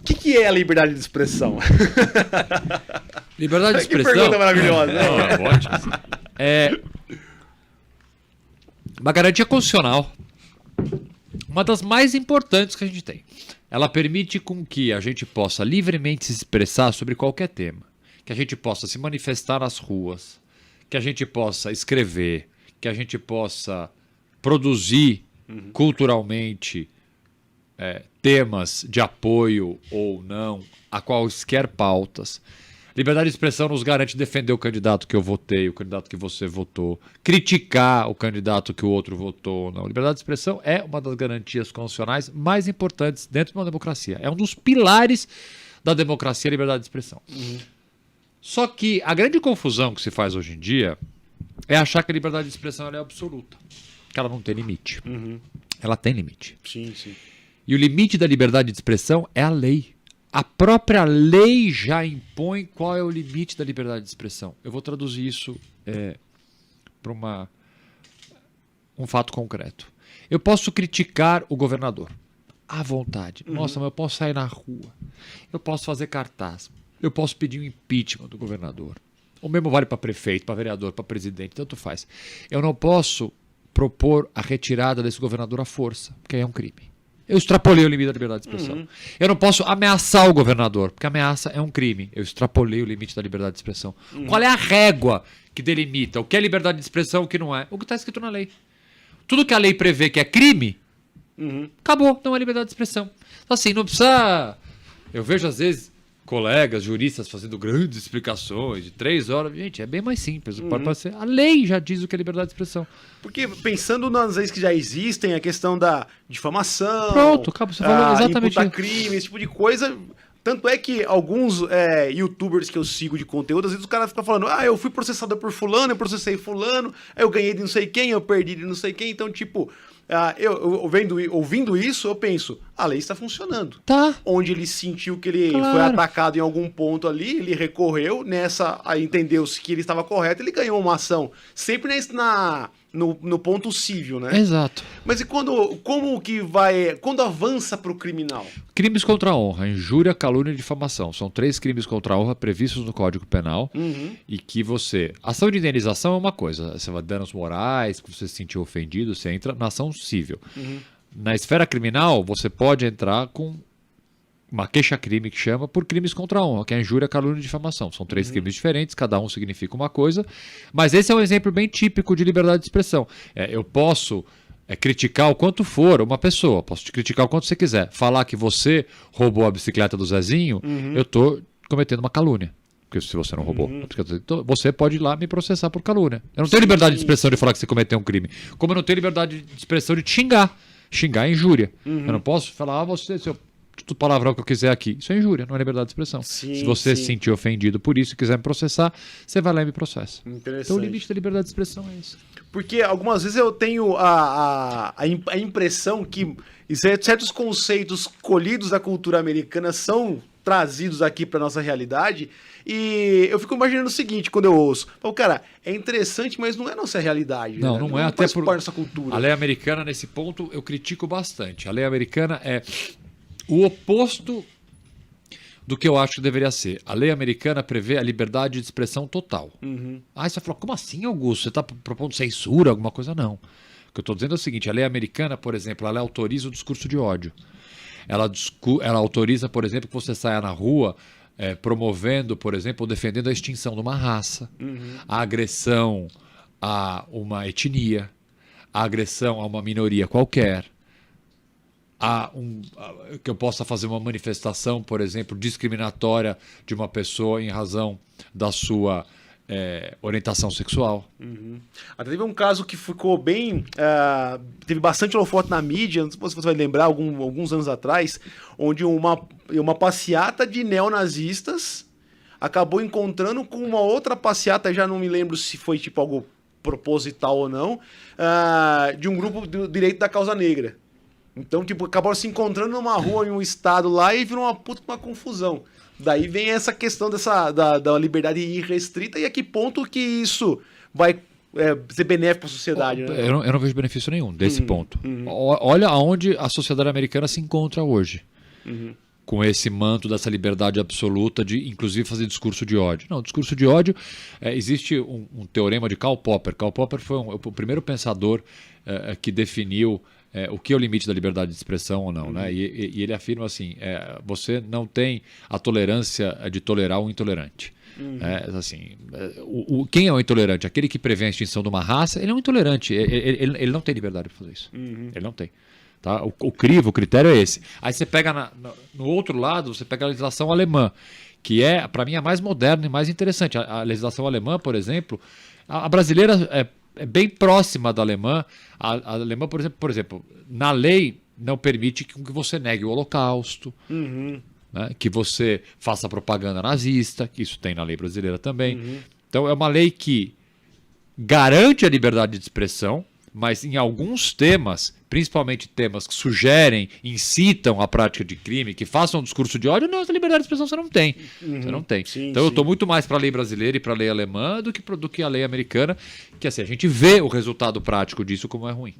que é a liberdade de expressão? Liberdade de expressão. Que pergunta maravilhosa, né? É uma garantia constitucional, uma das mais importantes que a gente tem. Ela permite com que a gente possa livremente se expressar sobre qualquer tema, que a gente possa se manifestar nas ruas, que a gente possa escrever, que a gente possa produzir culturalmente temas de apoio ou não a quaisquer pautas. Liberdade de expressão nos garante defender o candidato que eu votei, o candidato que você votou, criticar o candidato que o outro votou ou não. Liberdade de expressão é uma das garantias constitucionais mais importantes dentro de uma democracia. É um dos pilares da democracia, a liberdade de expressão. Só que a grande confusão que se faz hoje em dia é achar que a liberdade de expressão ela é absoluta, que ela não tem limite. Ela tem limite. Sim, sim. E o limite da liberdade de expressão é a lei. A própria lei já impõe qual é o limite da liberdade de expressão. Eu vou traduzir isso para um fato concreto. Eu posso criticar o governador à vontade. Nossa, mas eu posso sair na rua. Eu posso fazer cartaz. Eu posso pedir um impeachment do governador. O mesmo vale para prefeito, para vereador, para presidente, tanto faz. Eu não posso propor a retirada desse governador à força, porque aí é um crime. Eu extrapolei o limite da liberdade de expressão. Eu não posso ameaçar o governador, porque ameaça é um crime. Eu extrapolei o limite da liberdade de expressão. Qual é a régua que delimita o que é liberdade de expressão e o que não é? O que está escrito na lei. Tudo que a lei prevê que é crime, acabou, não é liberdade de expressão. Então, assim, não precisa... Eu vejo, às vezes, colegas, juristas fazendo grandes explicações de 3 horas. Gente, é bem mais simples. Pode parecer. A lei já diz o que é liberdade de expressão. Porque pensando nas leis que já existem, a questão da difamação, Pronto, acabou. Você falou exatamente imputar isso. crime, esse tipo de coisa. Tanto é que alguns youtubers que eu sigo de conteúdo, às vezes o cara fica falando, eu fui processado por fulano, eu processei fulano, eu ganhei de não sei quem, eu perdi de não sei quem. Então, tipo, ouvindo isso, eu penso, a lei está funcionando. Tá. Onde ele sentiu que ele foi atacado em algum ponto ali, ele recorreu, entendeu-se que ele estava correto, ele ganhou uma ação. Sempre no ponto cível, né? Exato. Mas e quando avança para o criminal? Crimes contra a honra, injúria, calúnia e difamação. São 3 crimes contra a honra previstos no Código Penal e que ação de indenização é uma coisa. Você vai danos morais, que você se sentiu ofendido, você entra na ação cível. Na esfera criminal, você pode entrar com uma queixa-crime que chama por crimes contra a honra, que é injúria, calúnia e difamação. São 3 crimes diferentes, cada um significa uma coisa, mas esse é um exemplo bem típico de liberdade de expressão. Eu posso criticar o quanto for uma pessoa, posso te criticar o quanto você quiser. Falar que você roubou a bicicleta do Zezinho, eu estou cometendo uma calúnia. Porque se você não roubou, então você pode ir lá me processar por calúnia. Eu não tenho liberdade de expressão de falar que você cometeu um crime. Como eu não tenho liberdade de expressão de te xingar. Xingar é injúria. Eu não posso falar, você, seu palavrão que eu quiser aqui. Isso é injúria, não é liberdade de expressão. Se você se sentir ofendido por isso e quiser me processar, você vai lá e me processa. Então o limite da liberdade de expressão é isso. Porque algumas vezes eu tenho a impressão que certos conceitos colhidos da cultura americana são trazidos aqui para nossa realidade, e eu fico imaginando o seguinte quando eu ouço. Cara, é interessante, mas não é nossa realidade. Não, né? não é até por nossa cultura. A lei americana, nesse ponto, eu critico bastante. A lei americana é o oposto do que eu acho que deveria ser. A lei americana prevê a liberdade de expressão total. Aí você fala, como assim, Augusto? Você está propondo censura, alguma coisa? Não. O que eu estou dizendo é o seguinte, a lei americana, por exemplo, ela autoriza o discurso de ódio. Ela autoriza, por exemplo, que você saia na rua promovendo, por exemplo, ou defendendo a extinção de uma raça, a agressão a uma etnia, a agressão a uma minoria qualquer, que eu possa fazer uma manifestação, por exemplo, discriminatória de uma pessoa em razão da sua orientação sexual. Até teve um caso que ficou bem... teve bastante holofote na mídia, não sei se você vai lembrar, alguns anos atrás, onde uma passeata de neonazistas acabou encontrando com uma outra passeata, já não me lembro se foi tipo algo proposital ou não, de um grupo do direito da causa negra. Então, tipo, acabaram se encontrando numa rua em um estado lá e virou uma confusão. Daí vem essa questão da liberdade irrestrita e a que ponto que isso vai ser benéfico para a sociedade. Né? Eu não vejo benefício nenhum desse ponto. Olha aonde a sociedade americana se encontra hoje. com esse manto dessa liberdade absoluta de, inclusive, fazer discurso de ódio. Não, discurso de ódio, existe um teorema de Karl Popper. Karl Popper foi o primeiro pensador que definiu o que é o limite da liberdade de expressão ou não. Né? E ele afirma assim, você não tem a tolerância de tolerar o intolerante. Assim, quem é o intolerante? Aquele que prevê a extinção de uma raça, ele é um intolerante. Ele não tem liberdade para fazer isso. Ele não tem. Tá? O critério é esse. Aí você pega no outro lado, você pega a legislação alemã, que é, para mim, a mais moderna e mais interessante. A legislação alemã, por exemplo, a brasileira é bem próxima da alemã. A alemã, por exemplo, na lei não permite que você negue o Holocausto, né? Que você faça propaganda nazista, que isso tem na lei brasileira também. Então é uma lei que garante a liberdade de expressão, mas em alguns temas, principalmente temas que sugerem, incitam a prática de crime, que façam um discurso de ódio, não, essa liberdade de expressão você não tem. Você não tem. Sim, então eu estou muito mais para a lei brasileira e para a lei alemã do que a lei americana, que assim, a gente vê o resultado prático disso como é ruim.